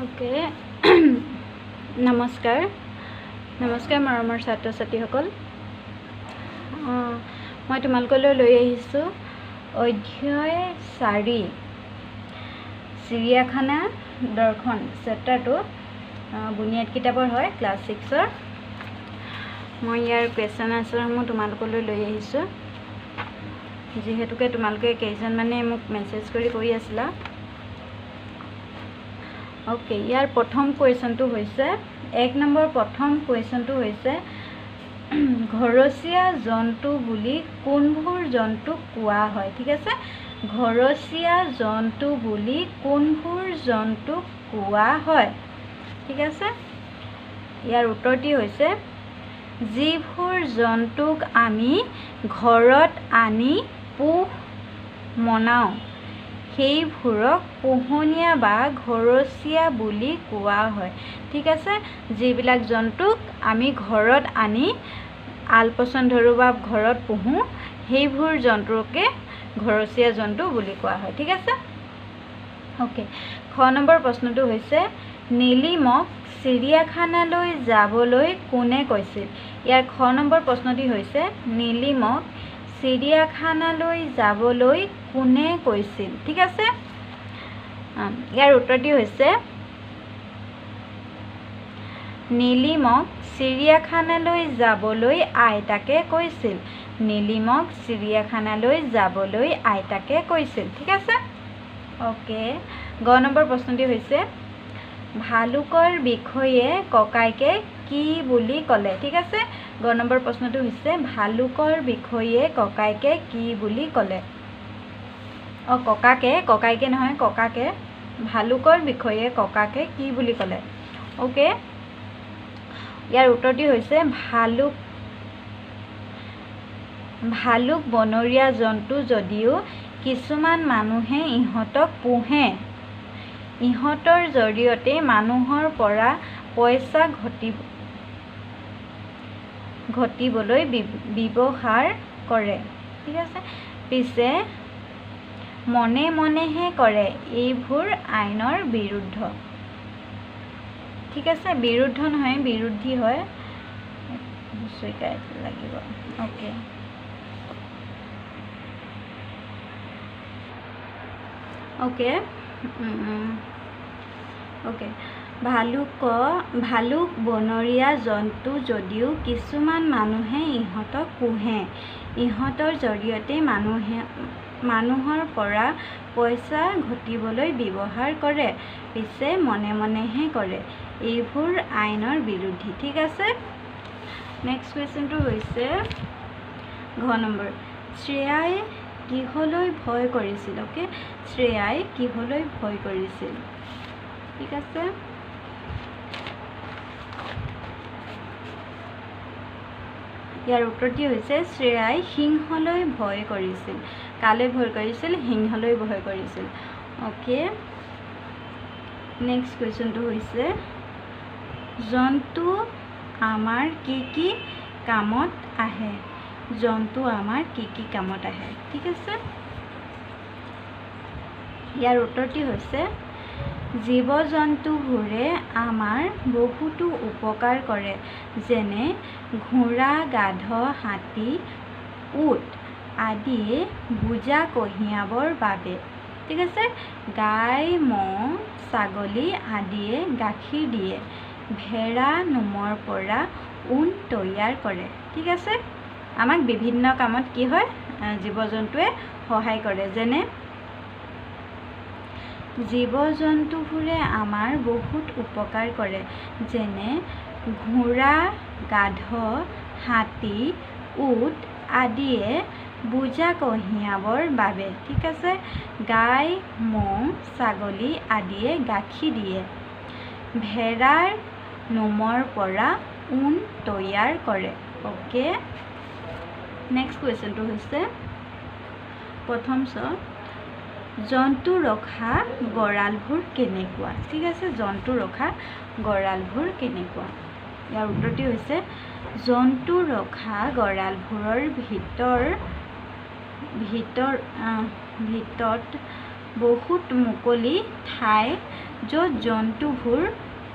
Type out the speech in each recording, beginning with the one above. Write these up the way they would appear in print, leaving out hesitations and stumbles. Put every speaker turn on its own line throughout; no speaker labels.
Okay नमस्कार मरমৰ ছাত্ৰ ছাত্ৰীসকল মই তোমালোকলৈ লৈ আহিছো অধ্যায় 4 চিৰিয়াখানা দৰ্শন চেপ্টাৰটো বুনিয়াদ কিতাপৰ হয় ক্লাছ 6ৰ মই ইয়াৰ কোৱেশ্চন আনসাৰসমূহ তোমালোকলৈ লৈ আহিছো যেহেতুকে তোমালোকে কেইজন মানে মোক মেছেজ কৰি কৈ আছিলা ओके यार प्रथम क्वेश्चन तो होइसे एक नंबर प्रथम क्वेश्चन तो होइसे घरसिया जंतु बुली कोनभुर जंतु कुआ হয় ठीक আছে घरसिया जंतु बुली कोनभुर जंतु कुआ হয় ठीक আছে यार उत्तरটি হৈছে যিভুৰ জন্তুক আমি ঘৰত আনি পোহ মনাও সেইভুৰক পোহনীয়া বা ঘৰচিয়া বুলি কোৱা হয় ঠিক আছে যিবিলাক জন্তুক আমি ঘৰত আনি আলপছন ধৰো বা ঘৰত পোহো সেইভুৰ জন্তুকে ঘৰচিয়া জন্তু বুলি কোৱা হয় ঠিক আছে ওকে খ নম্বৰ প্ৰশ্নটো হৈছে নীলিমক চিৰিয়াখানালৈ যাবলৈ কোনে কৈছিল ইয়াৰ খ নম্বৰ প্ৰশ্নটি হৈছে নীলিমক চিৰিয়াখানালৈ যাবলৈ কোনে কৈছিল ঠিক আছে ইয়াৰ উত্তৰটি হৈছে নীলিমক চিৰিয়াখানালৈ যাবলৈ আইতাকে কৈছিল নীলিমক চিৰিয়াখানালৈ যাবলৈ আইতাকে কৈছিল ঠিক আছে ওকে গ নম্বৰ প্ৰশ্নটি হৈছে ভালুকৰ বিষয়ে ককাইকে কি বুলি ক'লে ঠিক আছে গ নম্বৰ প্ৰশ্নটো হৈছে ভালুকৰ বিষয়ে ককাইকে কি বুলি ক'লে ককাইকে নহয় ককাকে ভালুকৰ বিষয়ে ককাকে কি বুলি ক'লে ওকে ইয়াৰ উত্তৰটি হৈছে ভালুক বনৰীয়া জন্তু যদিও কিছুমান মানুহে ইহঁতক পোহে ইহঁতৰ জৰিয়তে মানুহৰ পৰা পইচা ঘটিবলৈ ব্যৱহাৰ কৰে ঠিক আছে পিছে মনে মনেহে কৰে এইবোৰ আইনৰ বিৰুদ্ধ ঠিক আছে বিৰুদ্ধ নহয় বিৰোধী হয় স্বীকাৰ লাগিব ওকে ओके ओके भालुक বনৰীয়া জন্তু যদিও কিছুমান মানুহে ইহঁতক পোহে ইহঁতৰ জৰিয়তে মানুহৰ পৰা পইচা ঘটিবলৈ ব্যৱহাৰ কৰে পিছে মনে মনেহে কৰে এইবোৰ আইনৰ বিৰোধী ঠিক আছে নেক্সট কোৱেশ্চনটো হৈছে ঘ নম্বৰ শ্ৰেয়াই কিহলৈ ভয় কৰিছিল ওকে শ্ৰেয়াই কিহলৈ ভয় কৰিছিল ঠিক আছে ইয়াৰ উত্তৰটি হৈছে শ্ৰেয়াই সিংহলৈ ভয় কৰিছিল কালৈ ভয় কৰিছিল সিংহলৈ ভয় কৰিছিল ওকে নেক্সট কোৱেশ্চনটো হৈছে জন্তু আমাৰ কি কামত আহে জন্তু আমাৰ কি কামত আহে ঠিক আছে ইয়াৰ উত্তৰটি হৈছে জীৱ জন্তুবোৰে আমাৰ বহুতো উপকাৰ কৰে যেনে ঘোঁৰা গাধ হাতী উট আদিয়ে বোজা কঢ়িয়াবৰ বাবে ঠিক আছে গাই ম'হ ছাগলী আদিয়ে গাখীৰ দিয়ে ভেড়া নোমৰ পৰা ঊণ তৈয়াৰ কৰে ঠিক আছে আমাক বিভিন্ন কামত কি হয় জীৱ জন্তুৱে সহায় কৰে যেনে জীৱ জন্তুবোৰে আমাৰ বহুত উপকাৰ কৰে যেনে ঘোঁৰা গাধ হাতী উট আদিয়ে বোজা কঢ়িয়াবৰ বাবে ঠিক আছে গাই ম'হ ছাগলী আদিয়ে গাখীৰ দিয়ে ভেড়াৰ নোমৰ পৰা ঊণ তৈয়াৰ কৰে ওকে নেক্সট কুৱেশ্যনটো হৈছে প্ৰথম জন্তু ৰখা গঁৰালবোৰ কেনেকুৱা ঠিক আছে জন্তু ৰখা গঁৰালবোৰ কেনেকুৱা ইয়াৰ উত্তৰটি হৈছে জন্তু ৰখা গঁৰালবোৰৰ ভিতৰত বহুত মুকলি ঠাই য'ত জন্তুবোৰ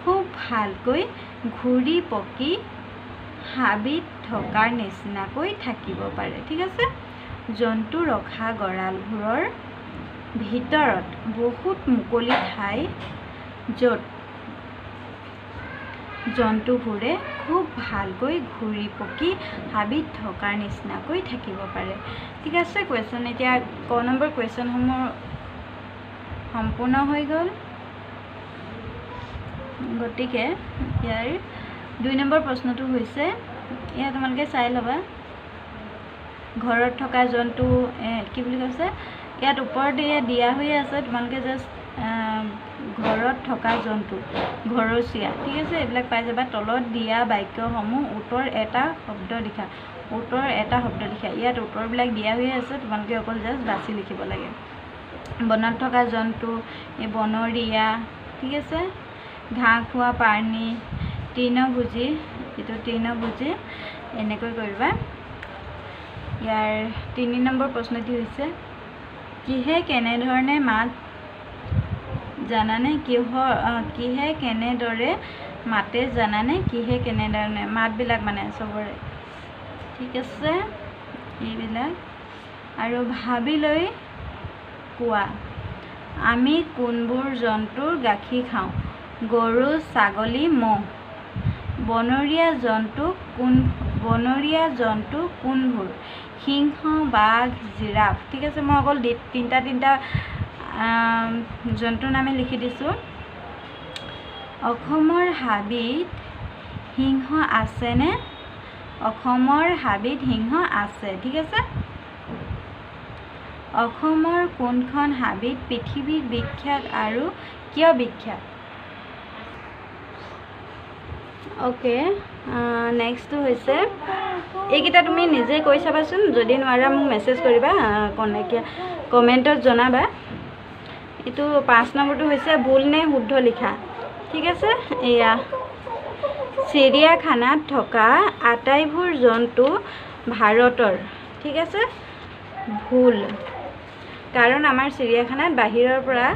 খুব ভালকৈ ঘূৰি পকি হাবিত থকাৰ নিচিনাকৈ থাকিব পাৰে। ঠিক আছে, জন্তু ৰখা গঁৰালবোৰৰ ভিতৰত বহুত মুকলি ঠাই য'ত জন্তুবোৰে খুব ভালকৈ ঘূৰি পকি হাবিত থকাৰ নিচিনাকৈ থাকিব পাৰে। ঠিক আছে, কুৱেশ্যন এতিয়া ক নম্বৰ কুৱেশ্যনসমূহ সম্পূৰ্ণ হৈ গ'ল। গতিকে ইয়াৰ 2 নম্বৰ প্ৰশ্নটো হৈছে, এয়া তোমালোকে চাই ল'বা। ঘৰত থকা জন্তু কি বুলি কৈছে, ইয়াত ওপৰত দিয়া হৈ আছে, তোমালোকে জাষ্ট ঘৰত থকা জন্তু ঘৰচীয়া, ঠিক আছে, এইবিলাক পাই যাবা। তলত দিয়া বাক্যসমূহ উত্তৰ এটা শব্দ লিখা, উত্তৰ এটা শব্দ লিখা। ইয়াত উত্তৰবিলাক দিয়া হৈ আছে, তোমালোকে অকল জাষ্ট বাছি লিখিব লাগে। বনত থকা জন্তু, এই বনৰীয়া, ঠিক আছে। ঘাঁহ খোৱা প্ৰাণী, তৃণভোজী, এইটো তৃণভোজী, এনেকৈ কৰিবা। ইয়াৰ 3 নম্বৰ প্ৰশ্নটি হৈছে, কিহে কেনেধৰণে মাত জানানে? কিহে কেনেদৰে মাতে জানানে? কিহে কেনেধৰণে মাতবিলাক মানে চবৰে, ঠিক আছে, এইবিলাক। আৰু ভাবি লৈ কোৱা, আমি কোনবোৰ জন্তুৰ গাখীৰ খাওঁ? গৰু, ছাগলী, ম'হ। বনৰীয়া জন্তু কোনবোৰ? সিংহ, বাঘ, জিৰাফ। ঠিক আছে, মই অকল তিনিটা জন্তুৰ নামে লিখি দিছোঁ। অসমৰ হাবিত সিংহ আছেনে? অসমৰ হাবিত সিংহ আছে, ঠিক আছে। অসমৰ কোনখন হাবিত পৃথিৱীৰ বিখ্যাত আৰু কিয় বিখ্যাত? অ'কে, নেক্সটটো হৈছে, এইকেইটা তুমি নিজে কৈ চাবাচোন, যদি নোৱাৰা মোক মেছেজ কৰিবা, কমেণ্টত জনাবা। এইটো 5 নম্বৰটো হৈছে ভুল নে শুদ্ধ লিখা, ঠিক আছে। এয়া চিৰিয়াখানাত থকা আটাইবোৰ জন্তু ভাৰতৰ, ঠিক আছে, ভুল। কাৰণ আমাৰ চিৰিয়াখানাত বাহিৰৰ পৰা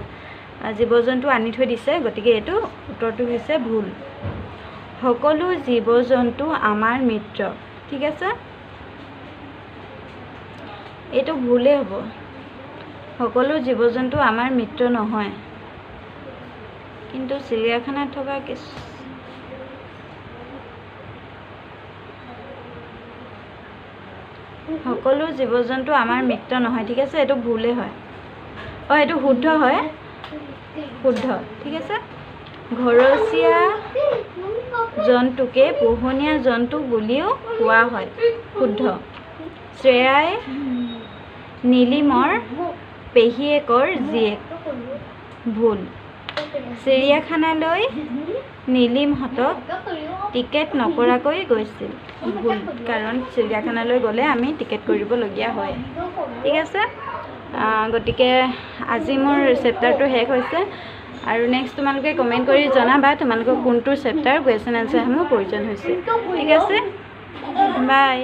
জীৱ জন্তু আনি থৈ দিছে, গতিকে এইটো উত্তৰটো হৈছে ভুল। সকলো জীৱ জন্তু আমাৰ মিত্ৰ, ঠিক আছে, এইটো ভুলেই হ'ব। সকলো জীৱ জন্তু আমাৰ মিত্ৰ নহয়, কিন্তু চিৰিয়াখানাত থকা সকলো জীৱ জন্তু আমাৰ মিত্ৰ নহয়, ঠিক আছে, এইটো ভুলেই হয়। এইটো শুদ্ধ হয়, শুদ্ধ, ঠিক আছে। ঘৰচীয়া জন্তুকে পোহনীয়া জন্তু বুলিও কোৱা হয়, শুদ্ধ। শ্ৰেয়াই নীলিমৰ পেহীয়েকৰ জীয়েক, ভুল। চিৰিয়াখানালৈ নীলিমহঁতক টিকেট নকৰাকৈ গৈছিল, ভুল, কাৰণ চিৰিয়াখানালৈ গ'লে আমি টিকেট কৰিবলগীয়া হয়, ঠিক আছে। গতিকে আজি মোৰ চেপ্টাৰটো শেষ হৈছে, আৰু নেক্সট তোমালোকে কমেণ্ট কৰি জনাবা তোমালোকক কোনটো চেপ্টাৰ কুৱেশ্যন এনচাৰসমূহ প্ৰয়োজন হৈছে, ঠিক আছে, বাই।